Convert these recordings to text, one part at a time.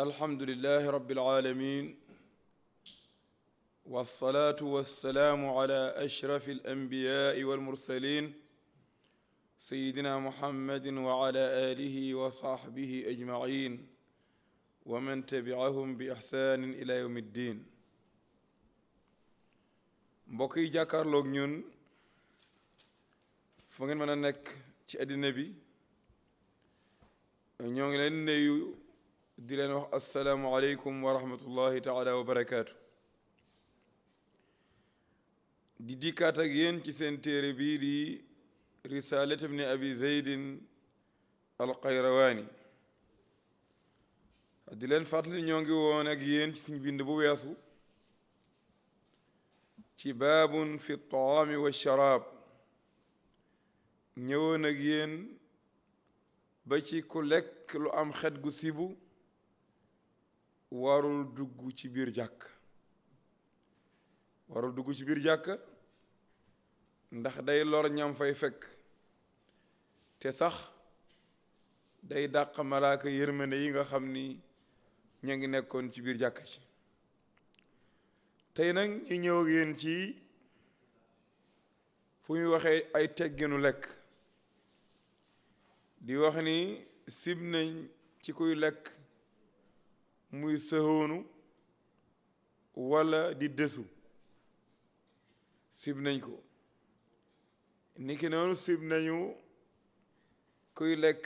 alhamdulillahi rabbil alamin wassalatu wassalamu ala ashrafil anbiya'i wal mursalin sayyidina muhammadin wa ala alihi wa sahbihi ajma'in wa man tabi'ahum bi ihsanin ila yawmiddin. mbokk yi jàkkaarloog ñun fu ngeen mën a nekk ci àddina bi ñoo ngi leen nuyu di leen wax assalaamu aleykum wa rahmatullahi taala wa barakaatu. di dikkaat ak yéen ci seen téere bii di risaalat ibni abi zeydin alxayrawaani. di leen fàttali ñoo ngi woon ak yéen ci suñ bind bu weesu ci baabun fi taami wa sharaab. ñëwoon ak yéen ba ci ku lekk lu am xet gu sibu warul dugg ci biir jàkk ndax day lor ñam fay fekk te sax day dàq malaaka yërmande yi nga xam ni ña ngi nekkoon ci biir jàkk ci. tey nag ñu ñëw ak yéen ci fu ñu waxee ay tegginu lekk di wax ni sib nañ ci kuy lekk muy sëhoonu walla di dësu, sib nañ ko. niki noonu sib nañu kuy lekk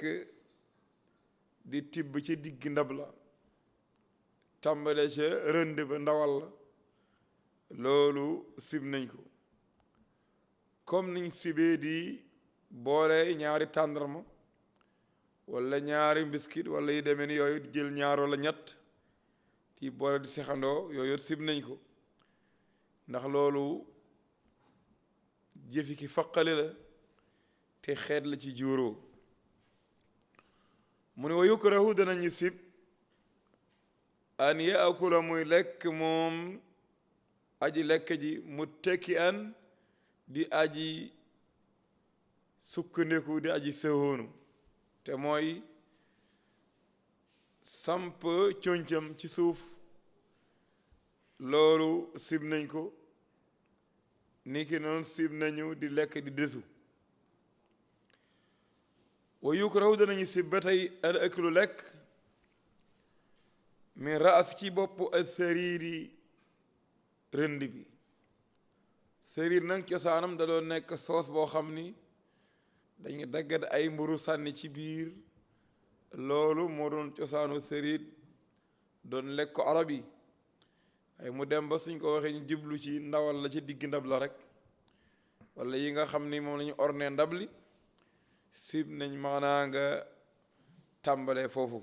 di tibb ci digg ndab la tàmbale ca rënd ba ndawal la, loolu sib nañ ko. comme niñ sibee di boole ñaari tàndarma walla ñaari mbiskit walla yi demee ni yooyu di jël ñaar walla ñett di boole di sexandoo, yooyu sib nañ ko ndax loolu jëfi ki faqale la te xeet la ci juróo. mu ne wa yukrahu danañu sib an yaakula muy lekk moom aji lekk ji muttaki'an di aji sukkandiku di aji sëhoonu, te mooy samp concam ci suuf, loolu sib nañ ko. niki noonu sib nañu di lekk di desu. wa yukrahu danañu sib ba tey al aklu lekk min raas ci bopp al sariiri rënd bi. sariir nag cosaanam da doon nekk soos boo xam ni dañu daggat ay mburu sànni ci biir, loolu moo doon cosaanu sariir doon lekk ko arab yi. ay mu dem ba suñ ko waxee ñu jublu ci ndawal la ci digg ndab la rek walla yi nga xam ni moom la ñu orne ndab li, sib nañ maanaa nga tàmbalee foofu.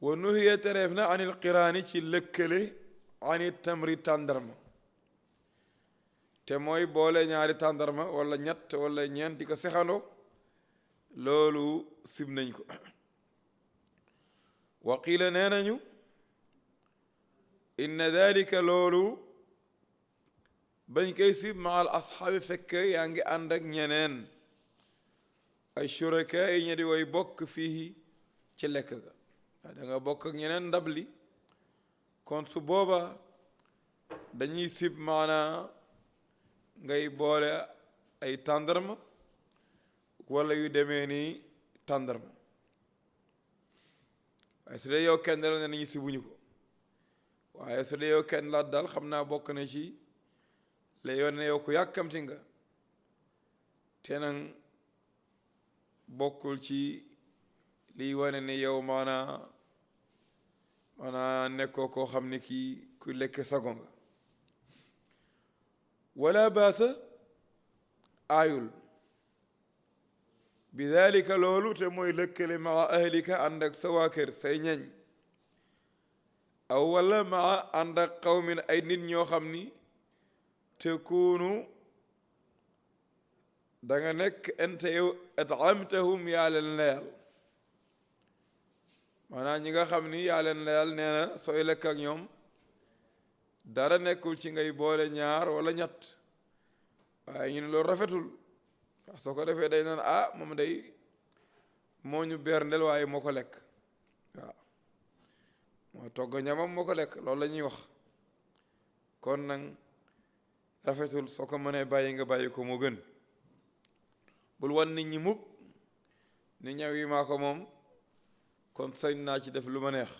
wa nuhiya tereef na anil qiraani ci lëkkale ani tamri tàndarma, te mooy boole ñaari tàndarma walla ñett walla ñeent di ko sexando, loolu sib nañ ko. wa qiila nee nañu inna dalika loolu bañ koy sib ma al asxaabi fekk yaa ngi ànd ak ñeneen ay shuraka yi ña di way bokk fii ci lekk ga. da nga bokk ak ñeneen ndab li, kon su booba dañuy sib maanaa ngay boole ay tàndarma walla yu demee ni tàndarma. waaye su dee yow kenn la ne nañu sibuñu ko, waaye su dee yow kenn laat daal xam naa bokk na ci la yoon ne yow ku yàkkamti nga te nag bokkul ci liy wane ne yow maanaa nekkoo koo xam ne kii kuy lekk sago nga. wala baasa aayul bi dalika loolu te mooy lëkkale maa ahlika ànd ak sa waa kër say ñeñ, aw walla maa ànd ak qawmin ay nit ñoo xam ni tekunu da nga nekk ente yow at'amtahum yaa leen leyal. maanaam ñi nga xam ni yaa leen leyal nee na sooy lekk ak ñoom dara nekkul ci ngay boole ñaar walla ñett, waaye ñu ne loolu rafetul. waaw soo ko defee day naan moom day moo ñu berndel waaye moo ko lekk. waaw moo togg ñamam moo ko lekk loolu la ñuy wax kon nag rafetul soo ko mënee bàyyi nga bàyyi ko moo gën bul wan nit ñi mukk ni ñaw yi maa ko moom kon sañ naa ci def lu ma neex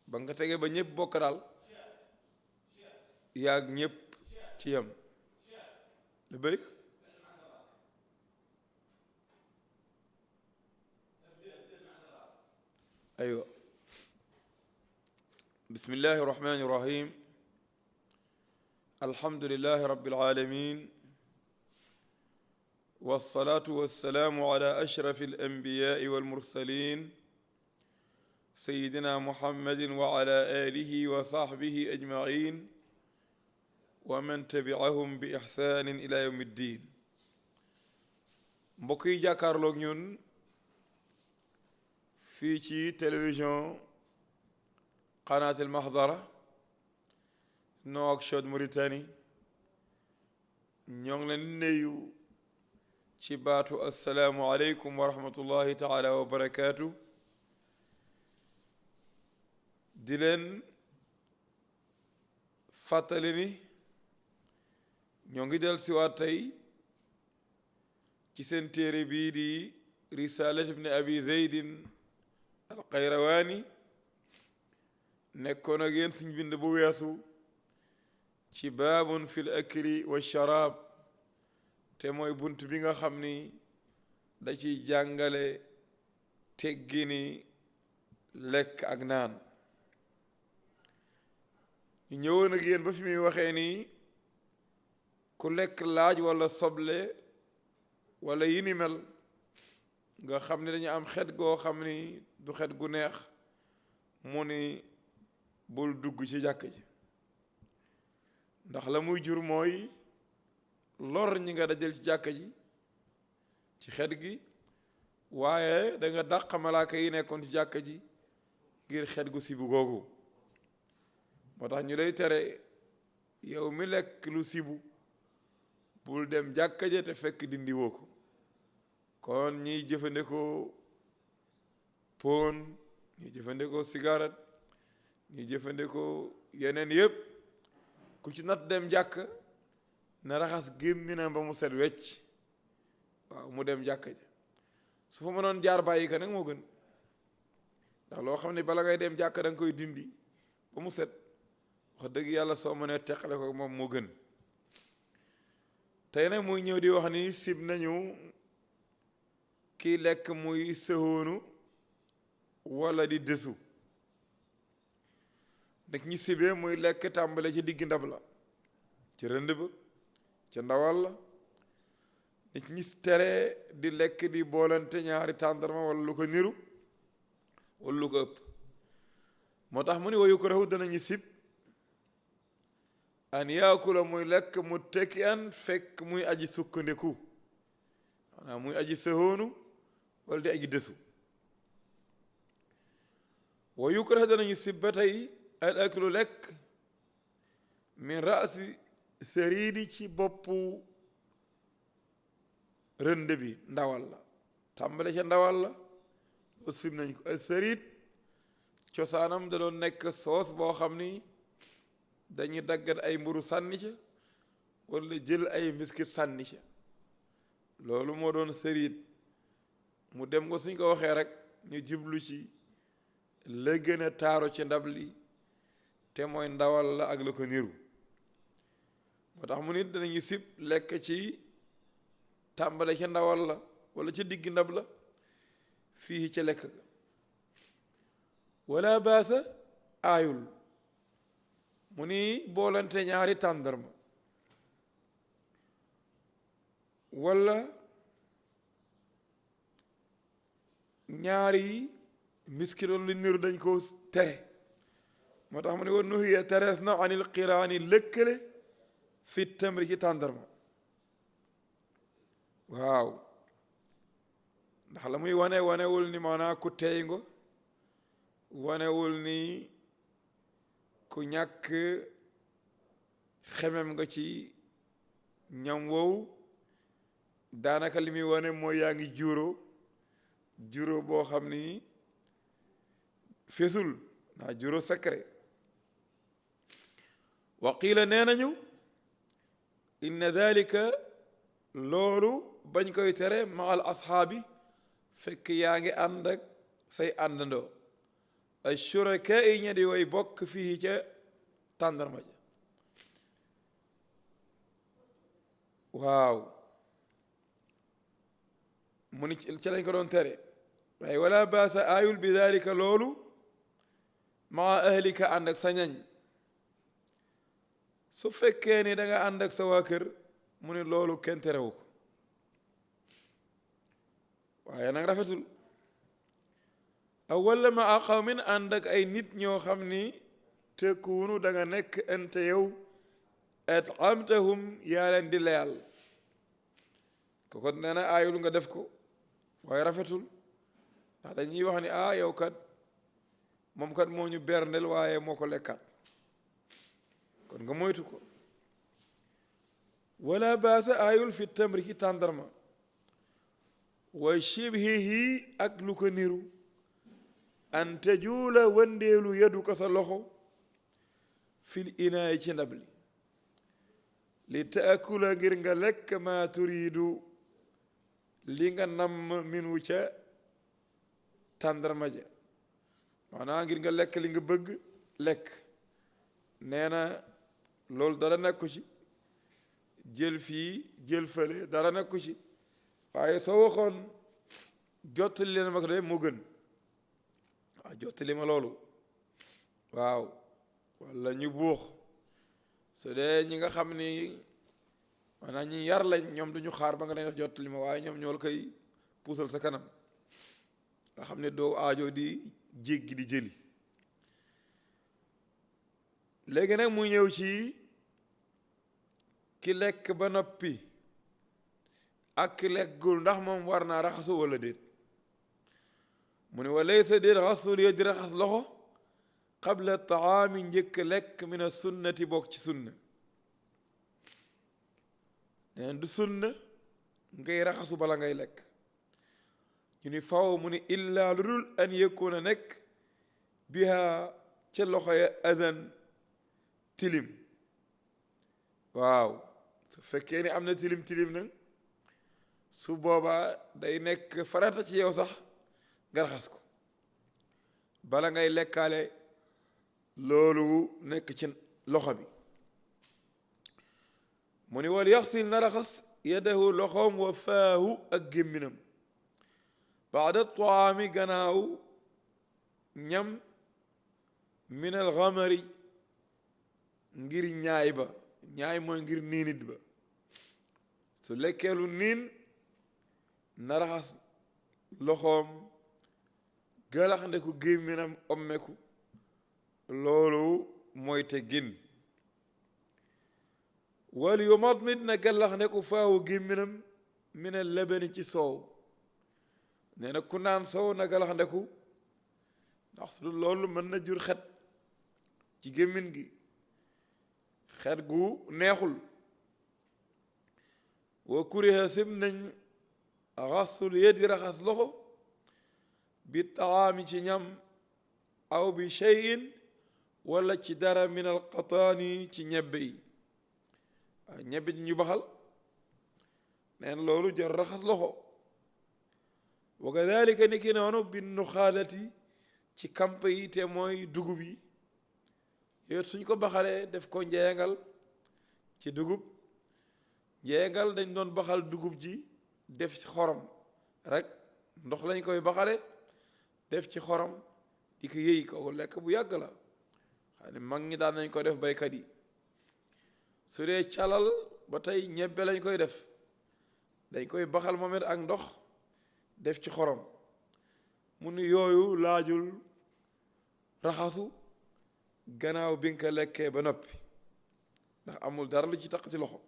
ba nga tege ba ñëpp bokk daal yaag ñëpp ci yam la bëgg aywa bismillahi irrahmani irrahim alhamdulillahi rabbil alamin wassalatu wassalamu ala ashrafi alanbiyai walmursalin sayidina muhammadin wa ala alihi wa sahbihi ajmain wa man tabi'ahum bi ihsanin ila yawmi ddin mbokk yi jàkkaarloog ñun fii ci télévision qanaat al mahdara Nouakchott Mauritanie ñoo ngi leen nuyu ci baatu assalaamu aleykum wa rahmatullahi taala wa barakaatu di leen fàttali ni ñoo ngi del siwaat tey ci seen téere bii di risalat ibn abi zeydin alxayrawaani nekkoon ak yéen suñ bind bu weesu ci baabun fil akli wa sharaab te mooy bunt bi nga xam ni da ciy jàngale teggini lekk ak naan ñu ñëwoon ak yéen ba fi muy waxee ni ku lekk laaj walla soble walla yi ni mel nga xam ne dañu am xet goo xam ni du xet gu neex mu ni bul dugg ci jàkk ji ndax la muy jur mooy lor ñi nga dajal ci jàkk ji ci xet gi waaye da nga dàq malaaka yi nekkoon ci jàkk ji ngir xet gu sibu googu moo tax ñu lay tere yow mi lekk lu sibu bul dem jàkk ja te fekk dindi woo ko kon ñiy jëfandikoo pon ñiy jëfandikoo cigarette ñiy jëfandikoo yeneen yëpp ku ci nat dem jàkk na raxas gémminam ba mu set wecc waaw mu dem jàkk ja su fa mënoon jaar bàyyi ka nag moo gën ndax loo xam ne bala ngay dem jàkk da nga koy dindi ba mu set wax dëgg yàlla soo mënee teqale ko moom moo gën tey nag muy ñëw di wax ni sib nañu kii lekk muy sëhoonu walla di dësu nag ñi sibee muy lekk tàmbale ci digg ndab la ci rënd ba ca ndawal la nit ñi tere di lekk di boolante ñaari tàndarma walla lu ko niru walla lu ko ëpp moo tax mu ni wa yukrahu danañu sib an yaakula muy lekk mu tekki an fekk muy aji sukkandiku maanaam muy aji sëhoonu walla di aji dësu wa yukrahu danañu sib ba tey al aklu lekk min raasi sariidi ci boppu rënd bi ndawal la tàmbale ca ndawal la loolu sib nañ ko al sariid cosaanam da doon nekk soos boo xam ni dañuy daggat ay mburu sànni ca walla jël ay mbiskit sànni ca loolu moo doon sariid mu dem ko suñ ko waxee rek ñu jublu ci la gën a taaro ci ndab li te mooy ndawal la ak la ko niru moo tax mu nit danañu sib lekk ci tàmbale ca ndawal la walla ci digg ndab la fii ca lekk ga wala baasa aayul mu ni boolante ñaari tàndarma walla ñaari miskit lu niru dañ ko tere moo tax mu ne wa nuhiya terees na anil qiraani lëkkale fi tamri ci tàndarma waaw ndax la muy wanewul ni maanaa ku teey ngo wanewul ni ku ñàkk xemem nga ci ñam woowu daanaka li muy wane mooy yaa ngi juróo boo xam ni fesul naa juróo secret. wa qiila nee nañu inna dalika loolu bañ koy tere ma al ashaabi fekk yaa ngi ànd ak say àndandoo ay shuraka yi ña di way bokk fii ca tàndarma ja waaw mu ni ci lañ ko doon tere waaye wala baasa aayul bi dalika loolu maa ahlika ànd ak sa ñañ su fekkee ni da nga ànd ak sa waa kër mu ne loolu kenn terewu ko waaye nag rafetul aw walla ma qawmin ànd ak ay nit ñoo xam ni tekkuwunu da nga nekk ente yow at'amtahum yaa leen di leyal koko nee na aayul nga def ko waaye rafetul ndax dañuy wax ni yow kat moom kat moo ñu berndel waaye moo ko lekkat kon nga moytu ko wala baasa aayul fi tamri ci tàndarma wa shibhihi ak lu ko niru an tajuula wëndeelu yadu ko sa loxo fil inaay ci ndab li taakula ngir nga lekk ma turiidu li nga namm minu ca tàndarma ja maanaam ngir nga lekk li nga bëgg lekk nee na loolu dara nekku ci jël fii jël fële dara nekku ci waaye soo waxoon jottali leen ma ko de moo gën waaw jottali ma loolu waaw walla ñu buux su dee ñi nga xam ni maanaam ñi yar lañ ñoom duñu xaar ba nga leen def jottali ma waaye ñoom ñoo la koy puusal sa kanam nga xam ne doo aajo di jéggi di jëli léegi nag mu ñëw ci ki lekk ba noppi ak ki lekkul ndax moom war naa raxasu wala déet mu ne wa laysa déet raxasul yadi raxas loxo qabla taami njëkk lekk min a sunnati bokk ci sunna neen du sunna ngay raxasu bala ngay lekk ñu ni faw mu ni illaa lu dul an yakuna nekk biha ca loxo ya adan tilim waaw su fekkee ni am na tilim tilim nag su boobaa day nekk farata ci yow sax nga raxas ko bala ngay lekkaale loolu nekk ci loxo bi mu ni wal yaxsil na raxas yadahu loxoom wa faahu ak gémminam baada taami gannaaw ñam min al xamari ngir ñaay ba ñaay mooy ngir niinit ba su lekkeelu niin na raxas loxoom galax ndeku gémminam ommeku loolu mooy teggin wal yu matmit na galax ndeku faawu gémminam min al labani ci soow nee na ku naan soow na galax ndeku ndax su dul loolu mën na jur xet ci gémmin gi xet gu neexul wa kuriha sim nañ raxasul yadi raxas loxo bi taami ci ñam aw bi cheyin wala ci dara min al qataani ci ñebbe yi waaw ñebbe ji ñu baxal neen loolu jar raxas loxo wa kadalika ni ki noonu bi nuxaalati ci kamp yi te mooy dugub yi yooyu suñ ko baxalee def ko njeengal ci dugub njeengal dañ doon baxal dugub ji def ci xorom rek ndox lañ koy baxale def ci xorom di ko yëy ko lekk bu yàgg la xam ne mag ñi daan nañ ko def baykat yi su dee calal ba tey ñebbe lañ koy def dañ koy baxal moom it ak ndox def ci xorom mu ni yooyu laajul raxasu gannaaw bi nga ko lekkee ba noppi ndax amul dara lu ci taq ci loxo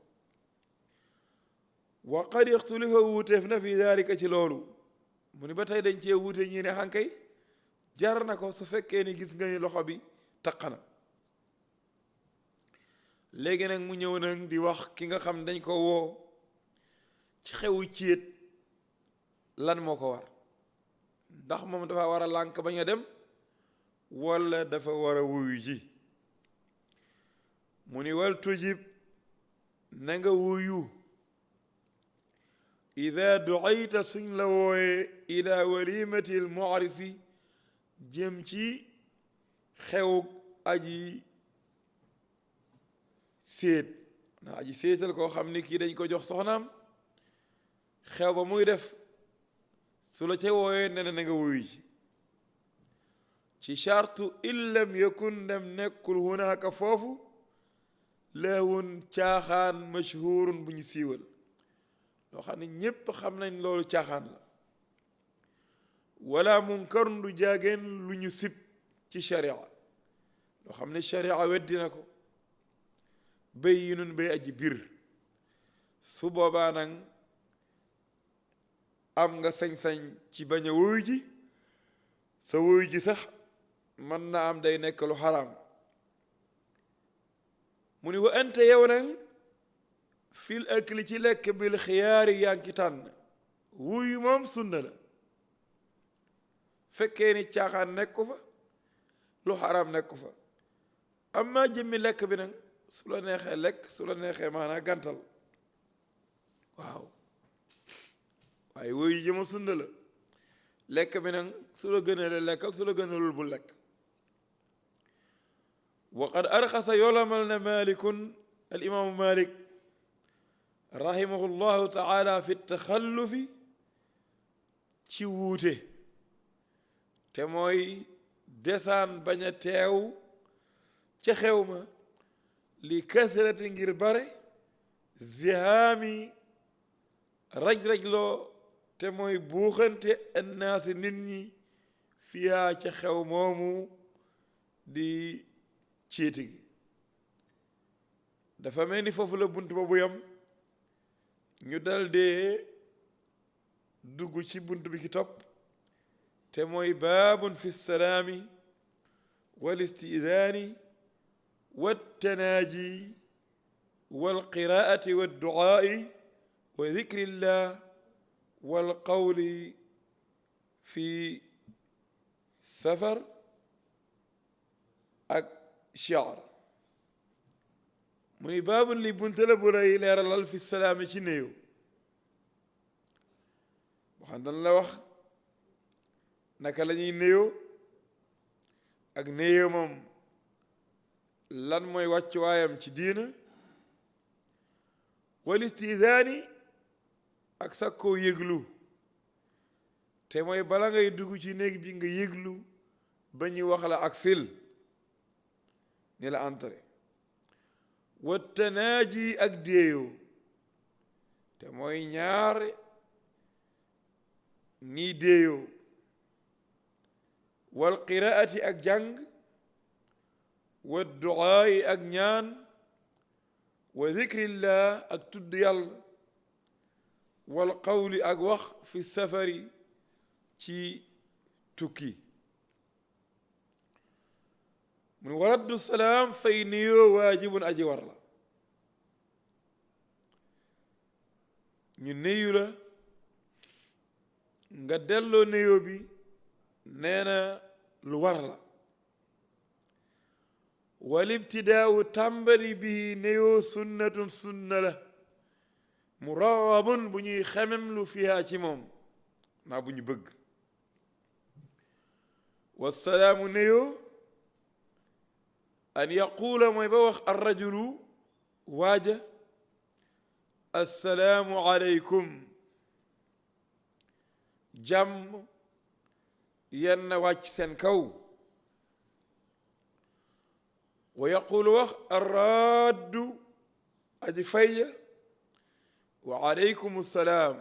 wa qad ixtulifa wuuteef na fi daalika ci loolu mu ni ba tey dañ cee wuute ñi ne xànkay jar na ko su fekkee ni gis nga ni loxo bi taq na léegi nag mu ñëw nag di wax ki nga xam dañ ko woo ci xewu céet lan moo ko war ndax moom dafa war a lànk bañ a dem walla dafa war a wuyu ji mu ni wal tujib na nga wuyu ida duayta suñ la wooye ila walimati al mu'risi jëm ci xew aji séet na aji séetal koo xam ni kii dañ ko jox soxnaam xew ba muy def su la ca wooyee ne na nga wuyu ji ci chartu in lam yakun dem nekkul hunaaka foofu lahwun caaxaan mashhurun bu ñu siiwal loo xam ne ñépp xam nañ loolu caaxaan la wala munkarun du jaageen lu ñu sib ci sharia loo xam ne sharia weddina ko bayyinun bay aji bir su boobaa nag am nga sañ-sañ ci bañ a wuyu ji sa wuyu ji sax mën na am day nekk lu xaraam mu ni wa anta yow nag fil akli ci lekk bil xiyaari yaa ngi tànn wuyu moom sunna la fekkee ni caaxaan nekku fa lu xaraam nekku fa amma jëmmi lekk bi nag su la neexee lekk su la neexee maanaa gàntal waaw waaye wuyu ji moom sunna la lekk bi nag su la gënalee lekkal su la gënalul bu lekk wa qad arxasa yolamal na malikun al imaamu malik rahimahu llahu taala fi taxallufi ci wuute te mooy desaan bañ a teew ca xew ma li kasrati ngir bare zihaami raj-rajloo te mooy buuxante annaasi nit ñi fiyaa ca xew moomu di ciiti gi dafa mel ni foofu la bunt ba bu yam ñu dal dee dugg ci bunt bi ki topp te mooy baabun fi salaami wal istidaani wal tanaaji wal qiraati wal duaai wa dikrillah wal qawli fi safar ak shi'r mu ni baabun li bunta la bu lay leeralal fi salaami ci néew waxam dañ la wax naka la ñuy néew ak néew moom lan mooy wàccuwaayam ci diina wal istidaani ak sakkoo yëglu te mooy bala ngay dugg ci néeg bi nga yëglu ba ñu wax la ak sil ni la entré wa tanaaji ak déeyoo te mooy ñaar nii déeyoo wal qiraati ak jàng wa duaayi ak ñaan wa zikrillah ak tudd yàlla wal qawli ak wax fi safari ci tukki mun waraddu salaam fay nuyoo waajibun aji war la ñu nuyu la nga delloo nuyoo bi nee na lu war la wal ibtidaau tàmbali bii nuyoo sunnatun sunna la muraghabun bu ñuy xemem lu fiha ci moom naa bu ñu bëgg wassalaamu nuyoo an yaquula mooy ba wax arrajulu waaja assalaamu aleykum jàmm yenn wàcc seen kaw wa yaquulu wax arraddu aji fayya wa aleykum salaam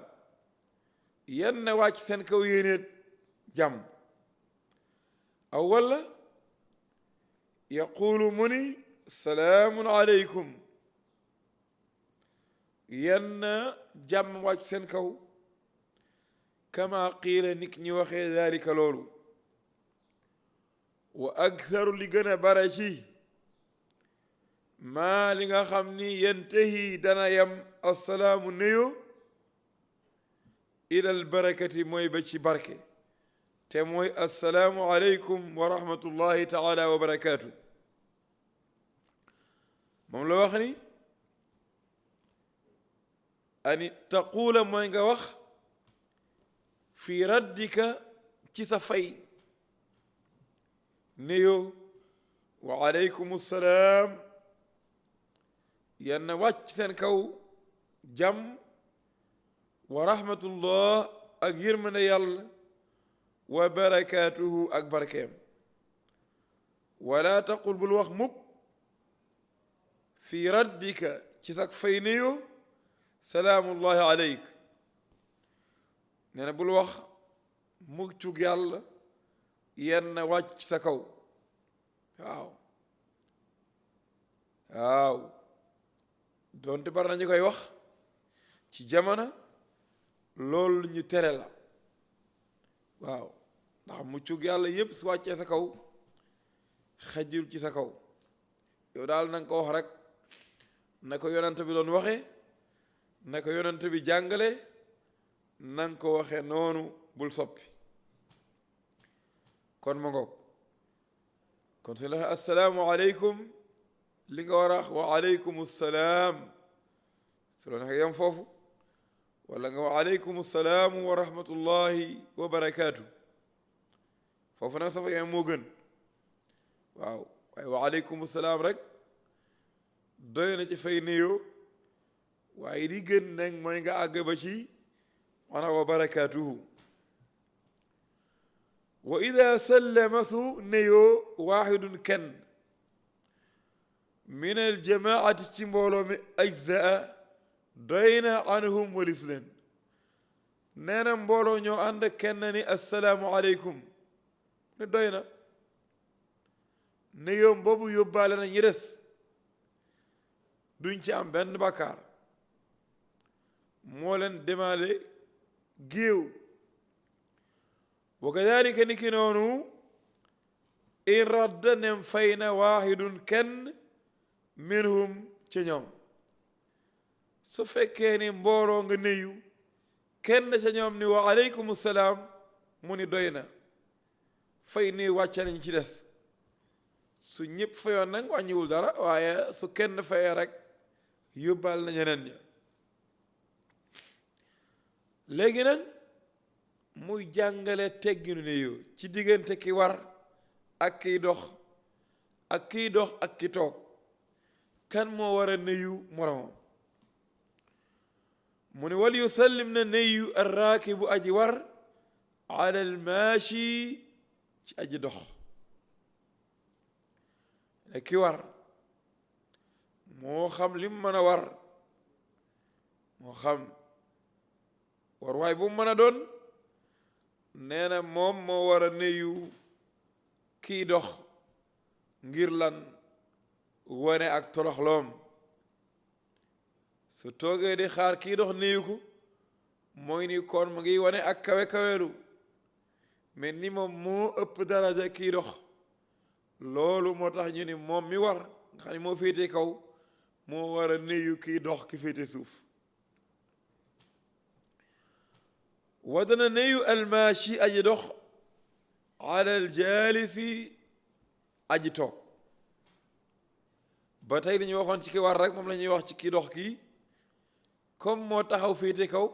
yenn wàcc seen kaw yéenéet jàmm aw walla yaquulu mu ni salaamun aleykum yenn jàmm wàcc seen kaw kama qiila nik ñi waxee dalika loolu wa aktharu li gën a bare ci maa li nga xam ni yantahi dana yam assalaamu nuyu ilal barakati mooy ba ci barke te mooy assalaamu aleykum wa rahmatullahi taala wa barakaatu. moom la wax ni ani taquula mooy nga wax fi raddika ci sa fay nuyoo wa aleykum salaam yal na wàcc seen kaw jàmm wa rahmatullah ak yërmande yàlla wa barakaatuhu ak barkeem wala taqul bul wax mukk fi raddika ci sak fay nuyoo salaamullahi aleyk nee na bul wax mukk cug yàlla yenn wàcc ci sa kaw waaw doonte bari nañu koy wax ci jamono loolu ñu tere la waaw ndax muccug yàlla yépp su wàccee sa kaw xajul ci sa kaw yow daal na nga ko wax rek na ko yonent bi doon waxe na ko yonent bi jàngale na nga ko waxe noonu bul soppi kon ma ngoog kon su la assalaamu aleykum li nga war a wax wa aleykum salaam su la nexe yam foofu wala nga wa aleykum salaamu wa rahmatullahi wa barakaatu foofu nag safa yam moo gën waaw waaye wa aleykum salaam rek doy na ci fay nuyoo waaye li gën nag mooy nga àgg ba ci mana wa barakaatuhu wa ida sallama su nuyoo waaxidun kenn min al jamaati ci mbooloo mi ajzaa doy na anhum walis leen nee na mbooloo ñoo ànd kenn ni assalaamu aleykum ne doy na nuyoom boobu yóbbaale na ñi des duñ ci am benn bàkkaar moo leen demaale géew wa kadalika ni ki noonu in radda nem fay na waaxidun kenn minhum ci ñoom su fekkee ni mbooloo nga nuyu kenn ca ñoom ni wa aleykum salaam mu ni doy na fay nuyu wàcce nañ ci des su ñëpp fayoon nag wàññiwul dara waaye su kenn fayee rek yóbbaal na ñeneen ña léegi nag muy jàngale tegginu nuyu ci diggante ki war ak kiy dox ak kiy dox ak ki toog kan moo war a nuyu moromam mu ne wal yusallim na nuyu arraakibu aji war ala almaashi ci aji dox ne ki war moo xam lim mën a war moo xam war waay bu mën a doon nee na moom moo war a nuyu kii dox ngir lan wane ak toroxloom su toogee di xaar kii dox nuyu ko mooy ni kon mu ngi wane ak kawe-kawelu mais ni moom moo ëpp daraja kii dox loolu moo tax ñu ni moom mi war nga xam ne moo féete kaw moo war a nuyu kii dox ki féete suuf wadana nuyu almaashi aji dox ala aljaalisi aji toog ba tey li ñu waxoon ci ki war rek moom la ñuy wax ci kii dox kii comme moo taxaw féete kaw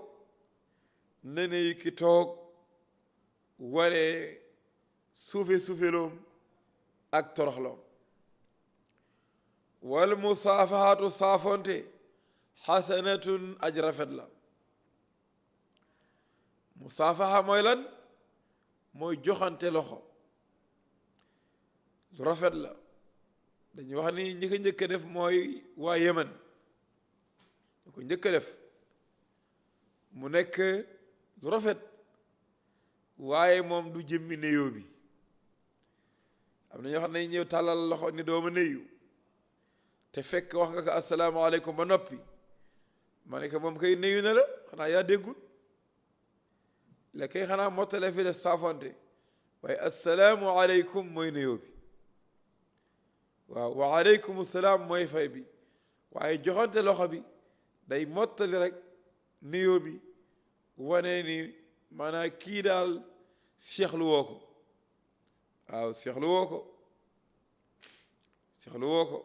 na nuyu ki toog wane suufeloom ak toroxloom wal musaafahaatu saafonte xasanatun aj rafet la musaafaha mooy lan mooy joxante loxo lu rafet la dañuy wax ni ñi ko njëkk a def mooy waa Yemen ñu ko njëkk a def mu nekk lu rafet waaye moom du jëmmi nuyoo bi am na ñoo xam ne ñëw tàllal loxo ni dooma nuyu te fekk wax nga ko asalaamaaleykum ba noppi ma ne ko moom kay nuyu na la xanaa yaa déggul la kay xanaa mottale fi des saafante waaye asalaamualeykum mooy nuyoo bi waaw wa aleykum salaam mooy fay bi waaye joxante loxo bi day mottali rek nuyoo bi wane ni maanaam kii daal seexlu woo ko waaw seexlu woo ko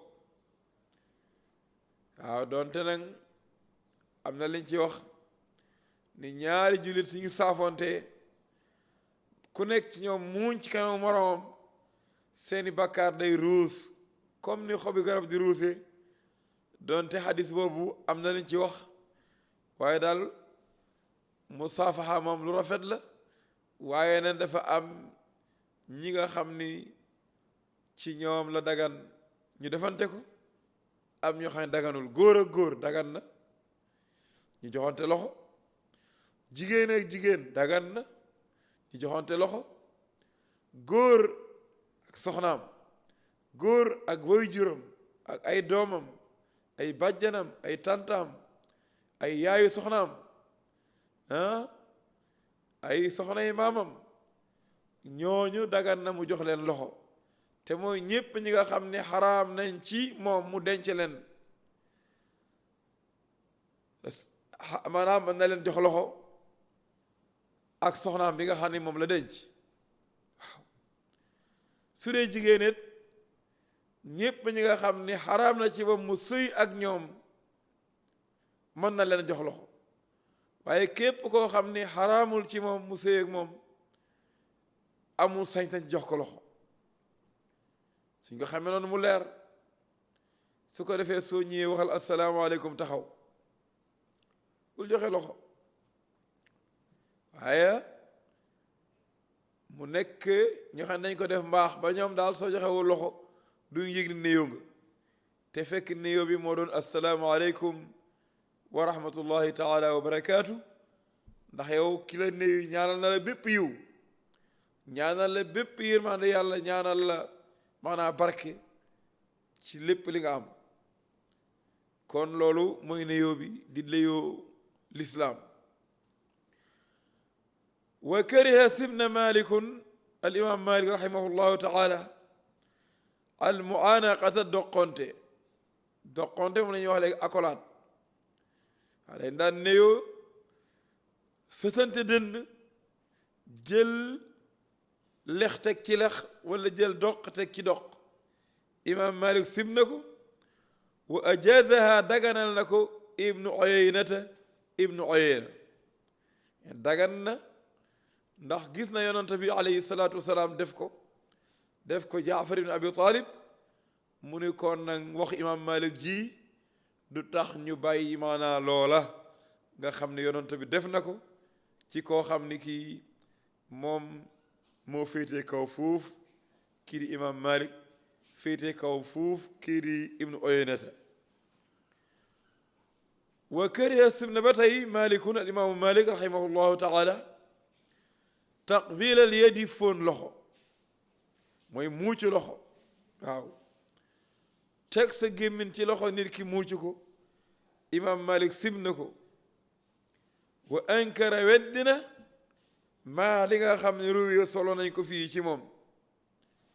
waaw doonte nag am na liñ ci wax ni ñaari jullit suñu saafonte ku nekk ci ñoom muuñ ci kanam moroomam seeni bakkaar day ruus comme ni xobi garab di ruuse doonte xadis boobu am na liñ ci wax waaye daal musaafaxa moom lu rafet la waaye nag dafa am ñi nga xam ni ci ñoom la dagan ñu defante ko am ñoo xam ne daganul góor ak góor dagan na ñu joxante loxo jigéen ak jigéen dagan na ñu joxante loxo góor ak soxnaam góor ak waajuram ak ay doomam ay bàjjanam ay tantaam ay yaayu soxnaam ay soxnay maamam ñooñu dagan na mu jox leen loxo te mooy ñépp ñi nga xam ne xaraam nañ ci moom mu denc leen maanaam mën na leen jox loxo ak soxnaam bi nga xam ne moom la denc waaw su dee jigéen it ñépp ñi nga xam ni xaraam na ci moom mu sëy ak ñoom mën na leen jox loxo waaye képp koo xam ni xaraamul ci moom mu sëy ak moom amul sañ-sañ jox ko loxo suñ ko xamee noonu mu leer su ko defee soo ñëwee waxal asalaamaaleykum taxaw bul joxe loxo waaye mu nekk ñoo xam ne dañ ko def mbaax ba ñoom daal soo joxewul loxo duñ yëg ni néew nga te fekk néew bi moo doon asalaamaaleykum wa rahmatullahi taala wa barakaatu ndax yow ki la néew ñaanal na la bépp yiw ñaanal la bépp yërmande yàlla ñaanal la maanaam barke ci lépp li nga am kon loolu mooy néew bi di léyoo lislaam wa kariha sibna malikun al imam malik rahimahullahu taala al muanaqata doqonte mu nañuy wax léegi accolade waa dañ daan néyoo sësante dënn jël lex teg ci lex wala jël doq teg ci doq imam malik sib na ko wa ajazaha daganal na ko ibnu oyeyna dagan na ndax gis na yonent bi alayhi salaatu wasalaam def ko jaafar ibn abi talib mu ni kon nag wax imam malik ji du tax ñu bàyyi maanaa loola nga xam ne yonent bi def na ko ci koo xam ni kii moom moo féete kaw fuuf kii di imam malik féete kaw fuuf kii di ibnu oyeynata wa kariha sibna ba tey malikun al imaamu malik rahimahullahu taala taqbil al yadi fóon loxo mooy muucu loxo waaw teg sa gémmin ci loxo nit ki muucu ko imam malik sib na ko wa ankara weddina maa li nga xam ne ruwiya solo nañ ko fii ci moom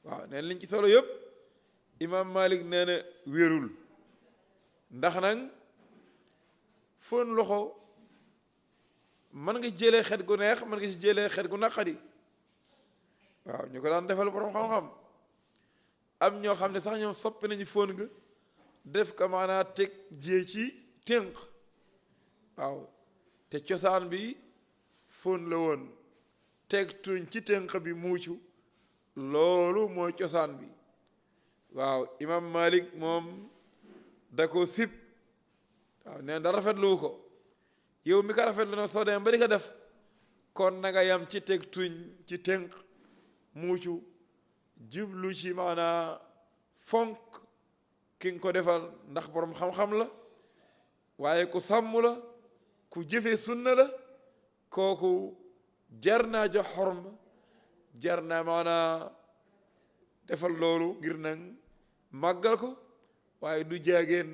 waaw neen liñ ci solo yëpp imam malik nee na wérul ndax nag fóon loxo mën nga jëlee xet gu neex mën nga ci jëlee xet gu naqari waaw ñu ko daan defal borom xam-xam am ñoo xam ne sax ñoom soppi nañu fóon nga def ko maanaa teg jee ci tënk waaw te cosaan bi fóon la woon teg tuñ ci tënk bi muucu loolu mooy cosaan bi waaw imam malik moom da ko sib waaw neen da rafetlu ko yow mi ko rafetlu na soo dem ba di ko def kon na nga yam ci teg tuñ ci tënk muucu jublu ci maanaa fonk ki nga ko defal ndax borom xam-xam la waaye ku sàmm la ku jëfe sunna la kooku jar naa jox xorma jar naa maanaa defal loolu ngir nag màggal ko waaye du jaageen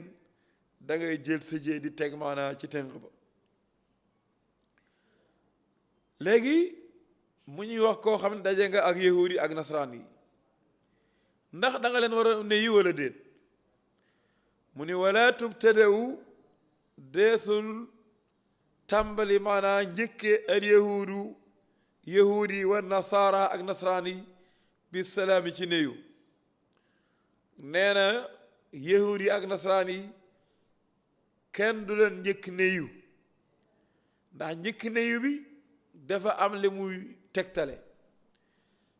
da ngay jël sa jee di teg maanaa ci tënk ba léegi mu ñuy wax koo xam ne daje nga ak yahuud yi ak nasaraan yi ndax da nga leen war a nuyu wala déet mu ni wala tubtadawu deesul tàmbali maanaa njëkke al yahuudu yahudi wa nasaara ak nasraan yi bi salaami ci néyu nee na yahudi ak nasraan yi kenn du leen njëkk néyu ndax njëkk néyu bi dafa am li muy tegtale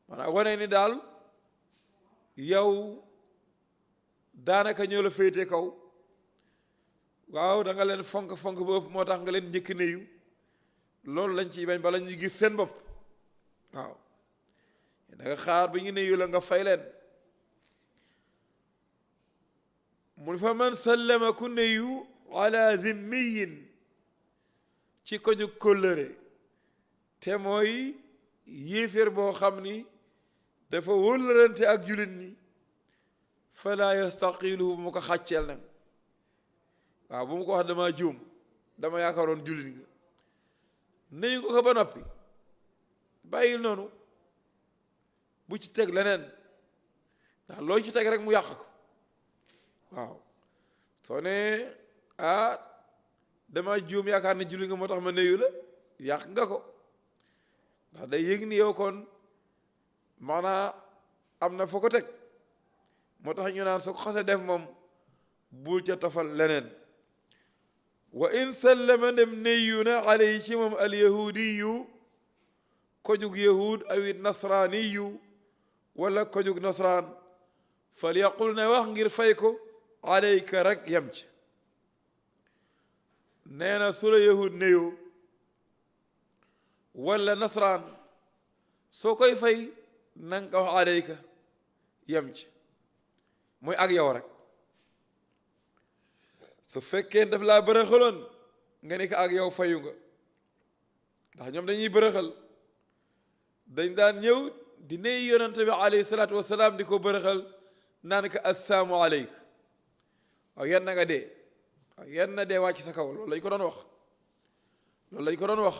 maanaam wane ni daal yow daanaka ñoo la féete kaw waaw da nga leen fonk ba ëpp moo tax nga leen njëkk néyu loolu lañ ciy bañ bala ñuy gis seen bopp waaw da nga xaar ba ñu néyu la nga fay leen mun fa man sallama ku néyu ala zimmiyin ci ko ju kóllëre te mooy yéeféer boo xam ni dafa wóllërante ak jullit ñi fala yastaqiluhu bu mu ko xàcceel nag waaw bu mu ko wax dama juum dama yaakaaroon jullit nga néyu ko ba noppi bàyyil noonu bu ci teg leneen ndax loo ci teg rek mu yàq ko waaw soo ne dama juum yaakaar ne jullit nga moo tax ma néyu la yàq nga ko ndax day yëg ni yow kon maanaa am na foo ko teg moo tax ñu naan soo ko xasee def moom bul ca tofal leneen wa in sallama dem néyu na alay ci moom al yahudiyu kojug yahud awit nasraaniyu wala kojug nasraan fal yaqul ne wax ngir fay ko alayka rek yem ci nee na su la yahud néyu wala nasraan soo koy fay nanga ko wax alayka yem ci mooy ak yow rek su fekkee daf laa bërëxaloon nga ne ko ak yow fayu nga ndax ñoom dañuy bërëxal dañ daan ñëw di nuyu yonante bi alayhi salaatu wasalaam di ko bërëxal naan ko assalaamu aleyk waaw yan na nga dee waaw yan na dee wàcc sa kaw loolu lañ ko doon wax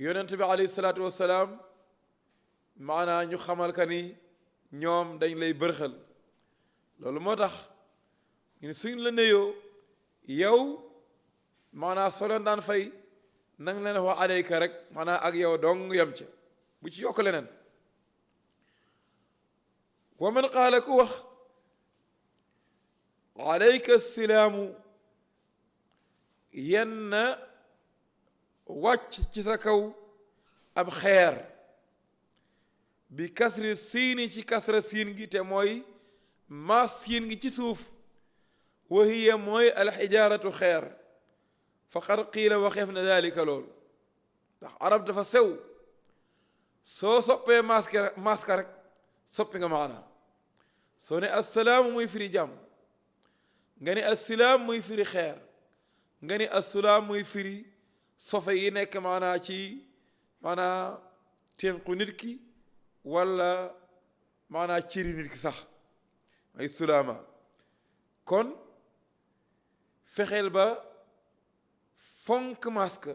yonante bi alayhi salaatu wasalaam maanaa ñu xamal ka ni ñoom dañ lay bërëxal loolu moo tax ñu suñ la nuyoo yow maanaa soo leen daan fay nang leen wax aleyka rek maanaa ak yow dong yem ca bu ci yokk leneen wa man qaala ku wax aleyka silaamu yenn wàcc ci sa kaw ab xeer bi kasri siini ci kasra siin gi te mooy maas siin gi ci suuf wa hiya mooy alxijaaratu xeer faqad qiila waxeef na dalika loolu ndax arab dafa sew soo soppee maska rek soppi nga maanaa soo ne assalaamu muy firi jàmm nga ni assilaam muy firi xeer nga ni assulaam muy firi sofe yi nekk maanaa ci maanaa ténqu nit ki walla maanaa ciri nit ki sax ay sulaama kon fexeel ba fonk masque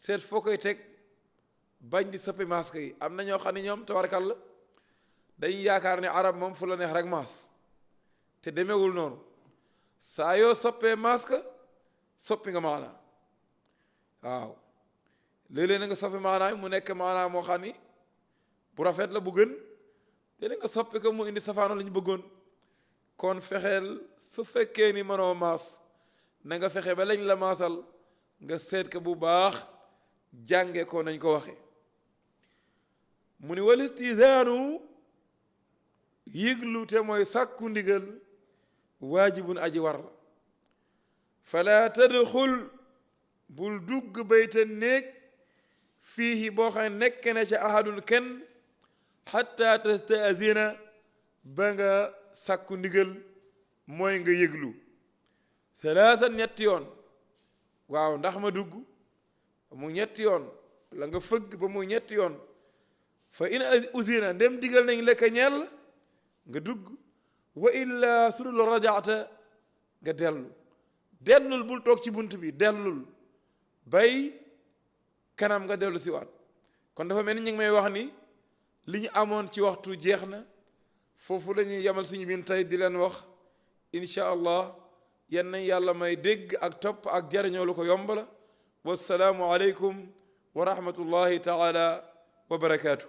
seet foo koy teg bañ di soppi masque yi am na ñoo xam ne ñoom tabarakalla dañuy yaakaar ne arab moom fu la neex rek maas te demewul noonu saa yoo soppee masque soppi nga maanaa waaw léeg-léeg na nga soppi maanaa mu nekk maanaa moo xam ni bu rafet la bu gën léeg-léeg nga soppi ko mu indi safaano la ñu bëggoon kon fexeel su fekkee ni mënoo maas na nga fexe ba lañ la maasal nga seet ko bu baax jànge ko nañ ko waxe mu ni wal istidaanu yëglu te mooy sàkku ndigal waajibun aji war la fala tadxul bul dugg bayta néeg fii boo xam ne nekk na ca ahadun kenn xatta tastaazina ba nga sàkku ndigal mooy nga yëglu salaasan ñetti yoon waaw ndax ma dugg ba mu ñetti yoon la nga fëgg ba mu ñetti yoon fa in usina ndem digal nañ lekk ñeel nga dugg wa illa sudul rajaata nga dellul bul toog ci bunt bi dellul bay kanam nga dellu si waat kon dafa mel ni ñu ngi may wax ni li ñu amoon ci waxtu jeex na foofu la ñuy yamal suñu biir tey di leen wax incha allah yan nañ yàlla may dégg ak topp ak jariñoo lu ko yomb la wassalaamu aleykum wa rahmatullahi taala wa barakaatu.